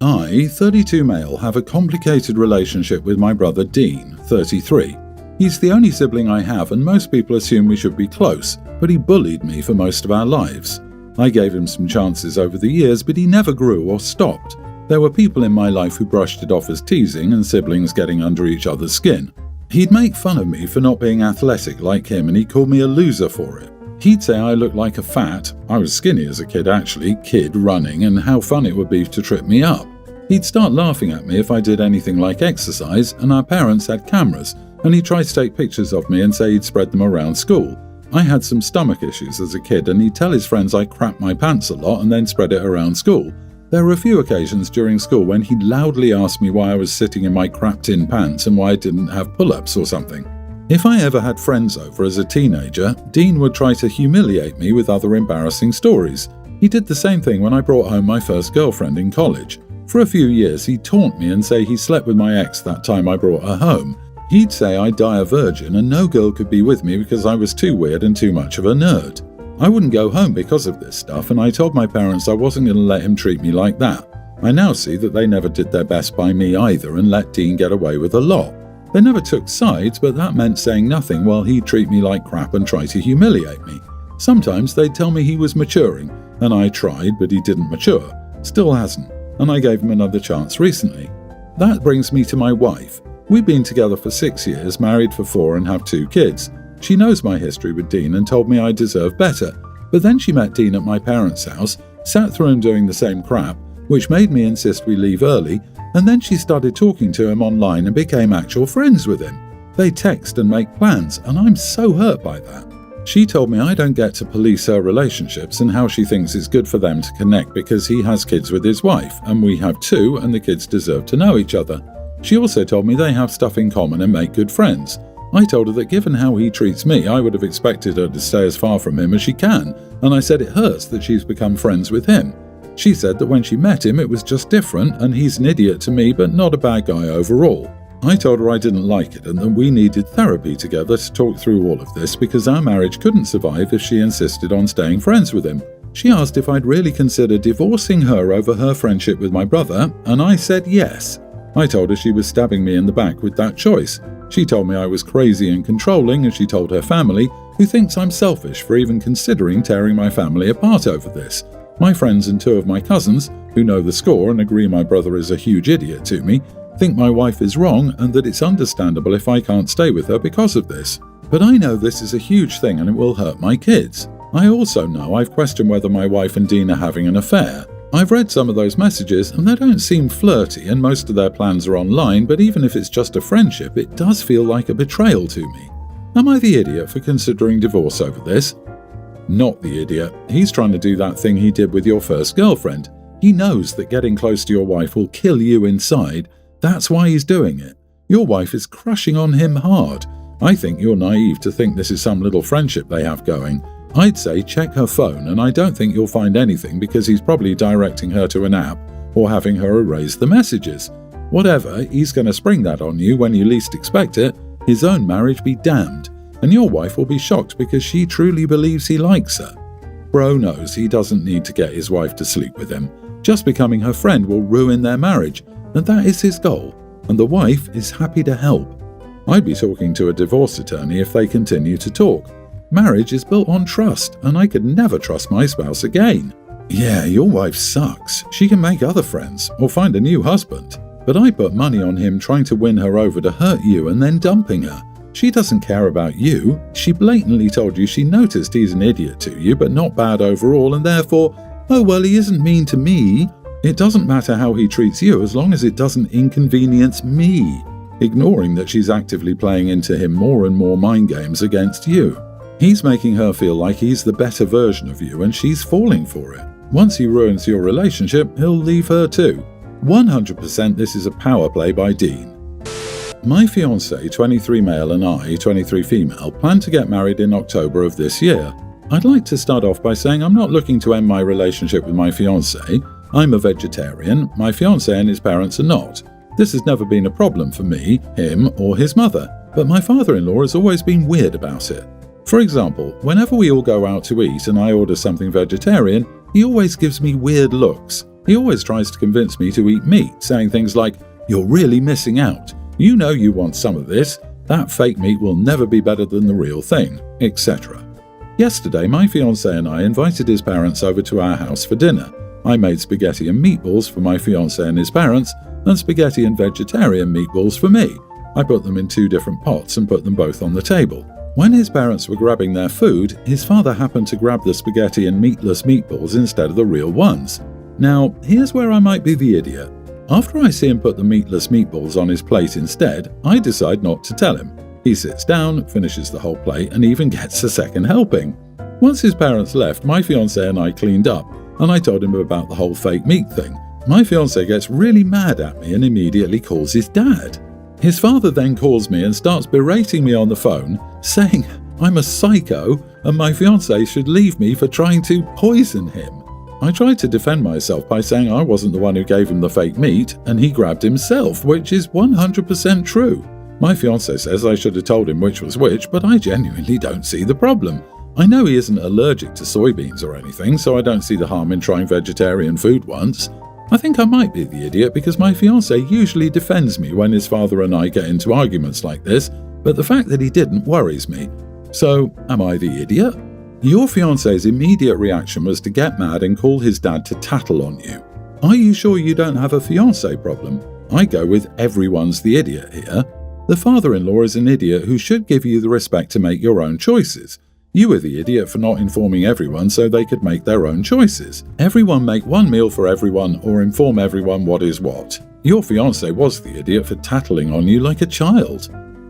I, 32 male, have a complicated relationship with my brother Dean, 33. He's the only sibling I have and most people assume we should be close, but he bullied me for most of our lives. I gave him some chances over the years, but he never grew or stopped. There were people in my life who brushed it off as teasing and siblings getting under each other's skin. He'd make fun of me for not being athletic like him and he called me a loser for it. He'd say I looked like I was skinny as a kid actually, running, and how fun it would be to trip me up. He'd start laughing at me if I did anything like exercise, and our parents had cameras, and he'd try to take pictures of me and say he'd spread them around school. I had some stomach issues as a kid and he'd tell his friends I crapped my pants a lot and then spread it around school. There were a few occasions during school when he'd loudly ask me why I was sitting in my crapped-in pants and why I didn't have pull-ups or something. If I ever had friends over as a teenager, Dean would try to humiliate me with other embarrassing stories. He did the same thing when I brought home my first girlfriend in college. For a few years he'd taunt me and say he slept with my ex that time I brought her home. He'd say I'd die a virgin and no girl could be with me because I was too weird and too much of a nerd. I wouldn't go home because of this stuff and I told my parents I wasn't going to let him treat me like that. I now see that they never did their best by me either and let Dean get away with a lot. They never took sides, but that meant saying nothing while he'd treat me like crap and try to humiliate me. Sometimes they'd tell me he was maturing, and I tried, but he didn't mature. Still hasn't, and I gave him another chance recently. That brings me to my wife. We've been together for 6 years, married for 4 and have 2 kids. She knows my history with Dean and told me I deserve better, but then she met Dean at my parents' house, sat through him doing the same crap, which made me insist we leave early, and then she started talking to him online and became actual friends with him. They text and make plans, and I'm so hurt by that. She told me I don't get to police her relationships and how she thinks it's good for them to connect because he has kids with his wife, and we have 2 and the kids deserve to know each other. She also told me they have stuff in common and make good friends. I told her that given how he treats me, I would have expected her to stay as far from him as she can, and I said it hurts that she's become friends with him. She said that when she met him it was just different and he's an idiot to me but not a bad guy overall. I told her I didn't like it and that we needed therapy together to talk through all of this because our marriage couldn't survive if she insisted on staying friends with him. She asked if I'd really consider divorcing her over her friendship with my brother, and I said yes. I told her she was stabbing me in the back with that choice. She told me I was crazy and controlling, and she told her family, who thinks I'm selfish for even considering tearing my family apart over this. My friends and 2 of my cousins, who know the score and agree my brother is a huge idiot to me, think my wife is wrong and that it's understandable if I can't stay with her because of this. But I know this is a huge thing and it will hurt my kids. I also know I've questioned whether my wife and Dean are having an affair. I've read some of those messages and they don't seem flirty and most of their plans are online, but even if it's just a friendship, it does feel like a betrayal to me. Am I the idiot for considering divorce over this? Not the idiot. He's trying to do that thing he did with your first girlfriend. He knows that getting close to your wife will kill you inside. That's why he's doing it. Your wife is crushing on him hard. I think you're naive to think this is some little friendship they have going. I'd say check her phone, and I don't think you'll find anything because he's probably directing her to an app or having her erase the messages. Whatever, he's going to spring that on you when you least expect it. His own marriage be damned. And your wife will be shocked because she truly believes he likes her. Bro knows he doesn't need to get his wife to sleep with him. Just becoming her friend will ruin their marriage, and that is his goal, and the wife is happy to help. I'd be talking to a divorce attorney if they continue to talk. Marriage is built on trust, and I could never trust my spouse again. Yeah, your wife sucks. She can make other friends, or find a new husband. But I put money on him trying to win her over to hurt you and then dumping her. She doesn't care about you. She blatantly told you she noticed he's an idiot to you, but not bad overall, and therefore, oh well, he isn't mean to me. It doesn't matter how he treats you as long as it doesn't inconvenience me, ignoring that she's actively playing into him more and more mind games against you. He's making her feel like he's the better version of you and she's falling for it. Once he ruins your relationship, he'll leave her too. 100% this is a power play by Dean. My fiancé, 23 male, and I, 23 female, plan to get married in October of this year. I'd like to start off by saying I'm not looking to end my relationship with my fiancé. I'm a vegetarian, my fiancé and his parents are not. This has never been a problem for me, him, or his mother, but my father-in-law has always been weird about it. For example, whenever we all go out to eat and I order something vegetarian, he always gives me weird looks. He always tries to convince me to eat meat, saying things like, "You're really missing out. You know you want some of this. That fake meat will never be better than the real thing," etc. Yesterday, my fiancé and I invited his parents over to our house for dinner. I made spaghetti and meatballs for my fiancé and his parents, and spaghetti and vegetarian meatballs for me. I put them in 2 different pots and put them both on the table. When his parents were grabbing their food, his father happened to grab the spaghetti and meatless meatballs instead of the real ones. Now, here's where I might be the idiot. After I see him put the meatless meatballs on his plate instead, I decide not to tell him. He sits down, finishes the whole plate, and even gets a second helping. Once his parents left, my fiancé and I cleaned up, and I told him about the whole fake meat thing. My fiancé gets really mad at me and immediately calls his dad. His father then calls me and starts berating me on the phone, saying I'm a psycho and my fiancé should leave me for trying to poison him. I tried to defend myself by saying I wasn't the one who gave him the fake meat and he grabbed himself, which is 100% true. My fiancé says I should have told him which was which, but I genuinely don't see the problem. I know he isn't allergic to soybeans or anything, so I don't see the harm in trying vegetarian food once. I think I might be the idiot because my fiancé usually defends me when his father and I get into arguments like this, but the fact that he didn't worries me. So, am I the idiot? Your fiancé's immediate reaction was to get mad and call his dad to tattle on you. Are you sure you don't have a fiancé problem? I go with everyone's the idiot here. The father-in-law is an idiot who should give you the respect to make your own choices. You were the idiot for not informing everyone so they could make their own choices. Everyone make one meal for everyone or inform everyone what is what. Your fiancé was the idiot for tattling on you like a child.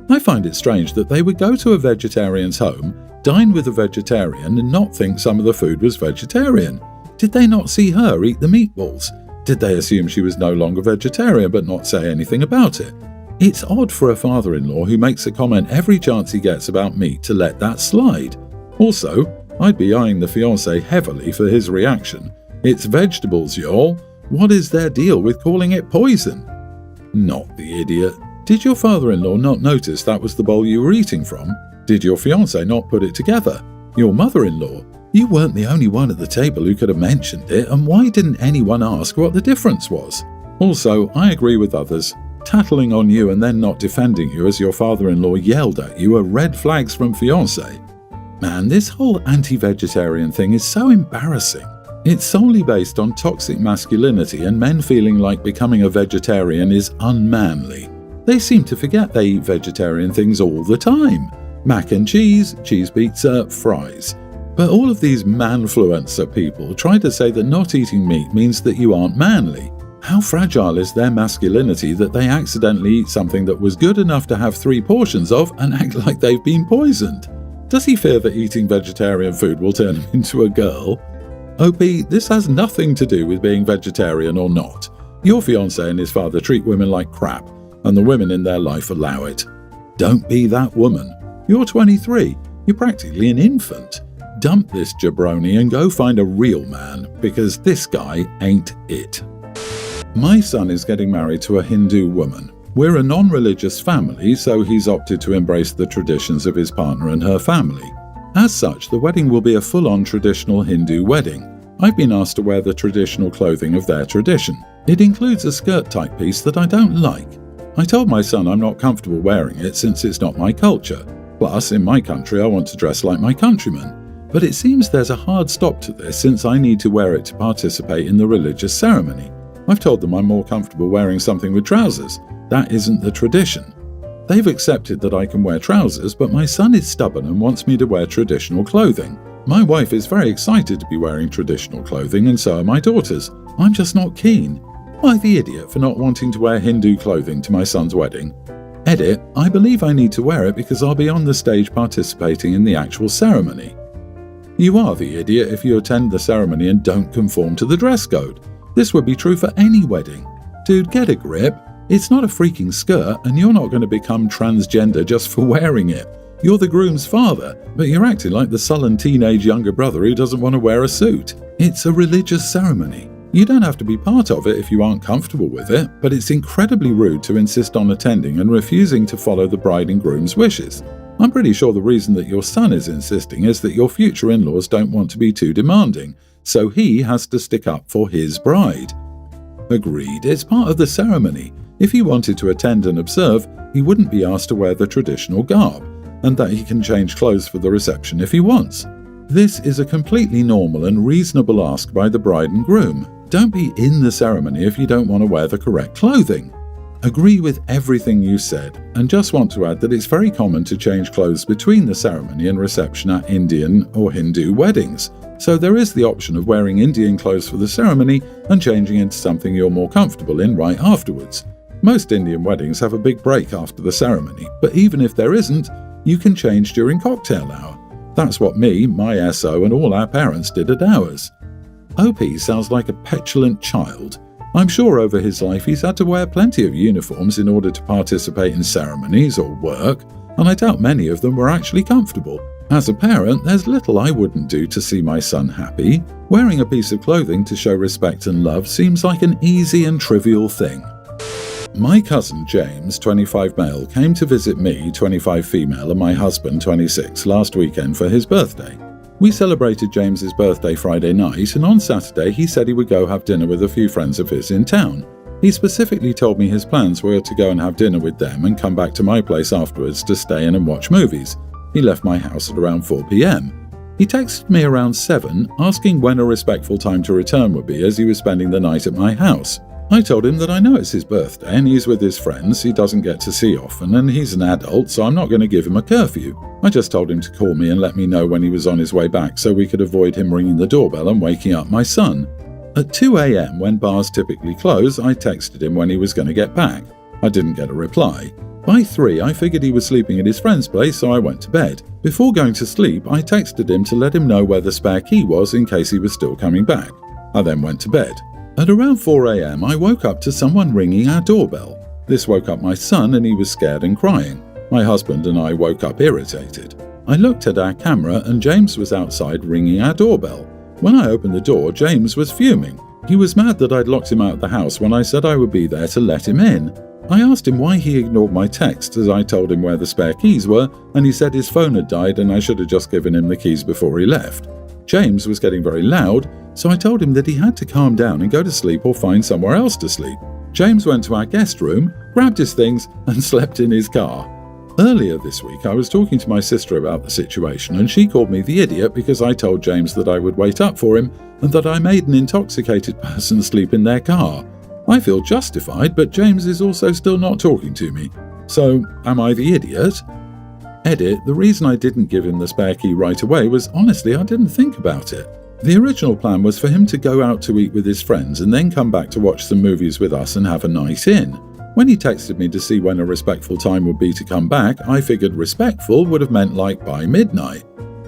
I find it strange that they would go to a vegetarian's home, dine with a vegetarian and not think some of the food was vegetarian. Did they not see her eat the meatballs? Did they assume she was no longer vegetarian but not say anything about it? It's odd for a father-in-law who makes a comment every chance he gets about meat to let that slide. Also, I'd be eyeing the fiancé heavily for his reaction. It's vegetables, y'all. What is their deal with calling it poison? Not the idiot. Did your father-in-law not notice that was the bowl you were eating from? Did your fiancé not put it together? Your mother-in-law. You weren't the only one at the table who could have mentioned it, and why didn't anyone ask what the difference was? Also, I agree with others. Tattling on you and then not defending you as your father-in-law yelled at you are red flags from fiancé. Man, this whole anti-vegetarian thing is so embarrassing. It's solely based on toxic masculinity and men feeling like becoming a vegetarian is unmanly. They seem to forget they eat vegetarian things all the time. Mac and cheese pizza, fries. But all of these manfluencer people try to say that not eating meat means that you aren't manly. How fragile is their masculinity that they accidentally eat something that was good enough to have 3 portions of and act like they've been poisoned? Does he fear that eating vegetarian food will turn him into a girl? OP, this has nothing to do with being vegetarian or not. Your fiancé and his father treat women like crap, and the women in their life allow it. Don't be that woman. You're 23. You're practically an infant. Dump this jabroni and go find a real man, because this guy ain't it. My son is getting married to a Hindu woman. We're a non-religious family, so he's opted to embrace the traditions of his partner and her family. As such, the wedding will be a full-on traditional Hindu wedding. I've been asked to wear the traditional clothing of their tradition. It includes a skirt-type piece that I don't like. I told my son I'm not comfortable wearing it since it's not my culture. Plus, in my country, I want to dress like my countrymen. But it seems there's a hard stop to this since I need to wear it to participate in the religious ceremony. I've told them I'm more comfortable wearing something with trousers. That isn't the tradition. They've accepted that I can wear trousers, but my son is stubborn and wants me to wear traditional clothing. My wife is very excited to be wearing traditional clothing, and so are my daughters. I'm just not keen. Why the idiot for not wanting to wear Hindu clothing to my son's wedding? Edit, I believe I need to wear it because I'll be on the stage participating in the actual ceremony. You are the idiot if you attend the ceremony and don't conform to the dress code. This would be true for any wedding. Dude, get a grip. It's not a freaking skirt, and you're not going to become transgender just for wearing it. You're the groom's father, but you're acting like the sullen teenage younger brother who doesn't want to wear a suit. It's a religious ceremony. You don't have to be part of it if you aren't comfortable with it, but it's incredibly rude to insist on attending and refusing to follow the bride and groom's wishes. I'm pretty sure the reason that your son is insisting is that your future in-laws don't want to be too demanding, so he has to stick up for his bride. Agreed, it's part of the ceremony. If he wanted to attend and observe, he wouldn't be asked to wear the traditional garb, and that he can change clothes for the reception if he wants. This is a completely normal and reasonable ask by the bride and groom. Don't be in the ceremony if you don't want to wear the correct clothing. Agree with everything you said, and just want to add that it's very common to change clothes between the ceremony and reception at Indian or Hindu weddings. So there is the option of wearing Indian clothes for the ceremony and changing into something you're more comfortable in right afterwards. Most Indian weddings have a big break after the ceremony, but even if there isn't, you can change during cocktail hour. That's what me, my SO, and all our parents did at ours. OP sounds like a petulant child. I'm sure over his life he's had to wear plenty of uniforms in order to participate in ceremonies or work, and I doubt many of them were actually comfortable. As a parent, there's little I wouldn't do to see my son happy. Wearing a piece of clothing to show respect and love seems like an easy and trivial thing. My cousin James, 25 male, came to visit me, 25 female, and my husband, 26, last weekend for his birthday. We celebrated James's birthday Friday night, and on Saturday he said he would go have dinner with a few friends of his in town. He specifically told me his plans were to go and have dinner with them and come back to my place afterwards to stay in and watch movies. He left my house at around 4 p.m. He texted me around 7, asking when a respectful time to return would be as he was spending the night at my house. I told him that I know it's his birthday and he's with his friends he doesn't get to see often, and he's an adult, so I'm not going to give him a curfew. I just told him to call me and let me know when he was on his way back so we could avoid him ringing the doorbell and waking up my son. At 2 a.m, when bars typically close, I texted him when he was going to get back. I didn't get a reply. By 3, I figured he was sleeping at his friend's place, so I went to bed. Before going to sleep, I texted him to let him know where the spare key was in case he was still coming back. I then went to bed. At around 4 a.m, I woke up to someone ringing our doorbell. This woke up my son and he was scared and crying. My husband and I woke up irritated. I looked at our camera and James was outside ringing our doorbell. When I opened the door, James was fuming. He was mad that I'd locked him out of the house when I said I would be there to let him in. I asked him why he ignored my text as I told him where the spare keys were, and he said his phone had died and I should have just given him the keys before he left. James was getting very loud, so I told him that he had to calm down and go to sleep or find somewhere else to sleep. James went to our guest room, grabbed his things, and slept in his car. Earlier this week, I was talking to my sister about the situation, and she called me the idiot because I told James that I would wait up for him and that I made an intoxicated person sleep in their car. I feel justified, but James is also still not talking to me. So, am I the idiot? Edit, the reason I didn't give him the spare key right away was honestly I didn't think about it. The original plan was for him to go out to eat with his friends and then come back to watch some movies with us and have a night in. When he texted me to see when a respectful time would be to come back, I figured respectful would have meant like by midnight.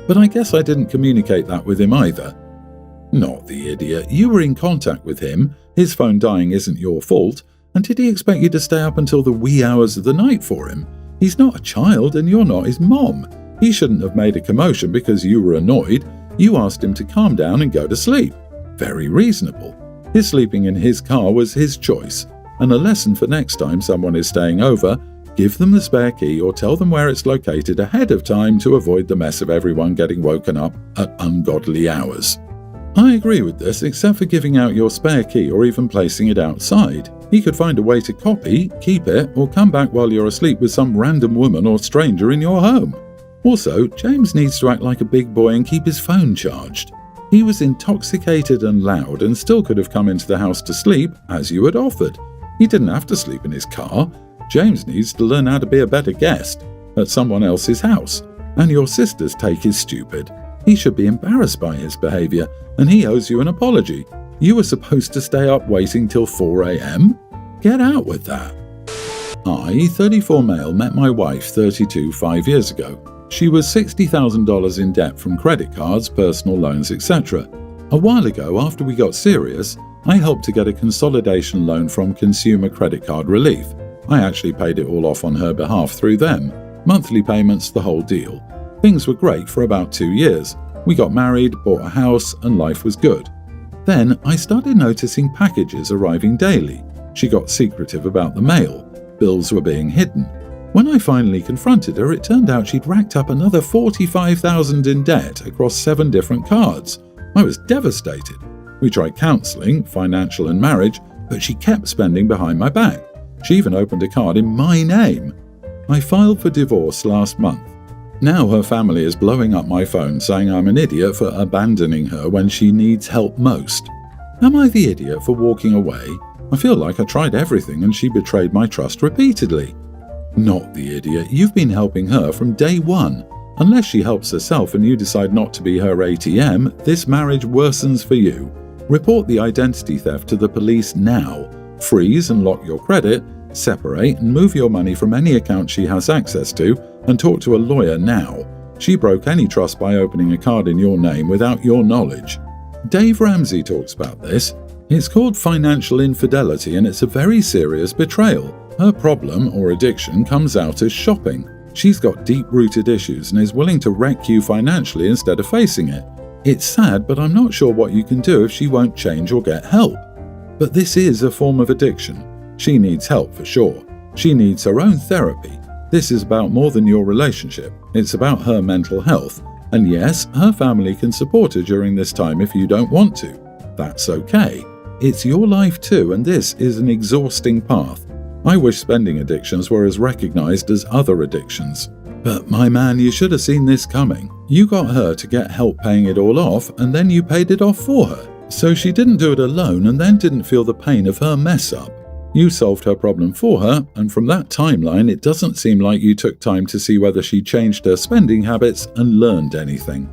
But I guess I didn't communicate that with him either. Not the idiot. You were in contact with him, his phone dying isn't your fault, and did he expect you to stay up until the wee hours of the night for him? He's not a child and you're not his mom. He shouldn't have made a commotion because you were annoyed. You asked him to calm down and go to sleep. Very reasonable. His sleeping in his car was his choice. And a lesson for next time someone is staying over, give them the spare key or tell them where it's located ahead of time to avoid the mess of everyone getting woken up at ungodly hours. I agree with this, except for giving out your spare key or even placing it outside. He could find a way to copy, keep it, or come back while you're asleep with some random woman or stranger in your home. Also, James needs to act like a big boy and keep his phone charged. He was intoxicated and loud and still could have come into the house to sleep, as you had offered. He didn't have to sleep in his car. James needs to learn how to be a better guest at someone else's house. And your sister's take is stupid. He should be embarrassed by his behaviour, and he owes you an apology. You were supposed to stay up waiting till 4 a.m? Get out with that. I, 34 male, met my wife, 32, 5 years ago. She was $60,000 in debt from credit cards, personal loans, etc. A while ago, after we got serious, I helped to get a consolidation loan from Consumer Credit Card Relief. I actually paid it all off on her behalf through them. Monthly payments, the whole deal. Things were great for about 2 years. We got married, bought a house, and life was good. Then I started noticing packages arriving daily. She got secretive about the mail. Bills were being hidden. When I finally confronted her, it turned out she'd racked up another $45,000 in debt across 7 different cards. I was devastated. We tried counselling, financial and marriage, but she kept spending behind my back. She even opened a card in my name. I filed for divorce last month. Now her family is blowing up my phone saying I'm an idiot for abandoning her when she needs help most. Am I the idiot for walking away? I feel like I tried everything and she betrayed my trust repeatedly. Not the idiot, you've been helping her from day one. Unless she helps herself and you decide not to be her ATM, this marriage worsens for you. Report the identity theft to the police now. Freeze and lock your credit, separate and move your money from any account she has access to, and talk to a lawyer now. She broke any trust by opening a card in your name without your knowledge. Dave Ramsey talks about this. It's called financial infidelity and it's a very serious betrayal. Her problem or addiction comes out as shopping. She's got deep-rooted issues and is willing to wreck you financially instead of facing it. It's sad, but I'm not sure what you can do if she won't change or get help. But this is a form of addiction. She needs help for sure. She needs her own therapy. This is about more than your relationship. It's about her mental health. And yes, her family can support her during this time if you don't want to. That's okay. It's your life too, and this is an exhausting path. I wish spending addictions were as recognized as other addictions. But my man, you should have seen this coming. You got her to get help paying it all off, and then you paid it off for her. So she didn't do it alone and then didn't feel the pain of her mess up. You solved her problem for her, and from that timeline, it doesn't seem like you took time to see whether she changed her spending habits and learned anything.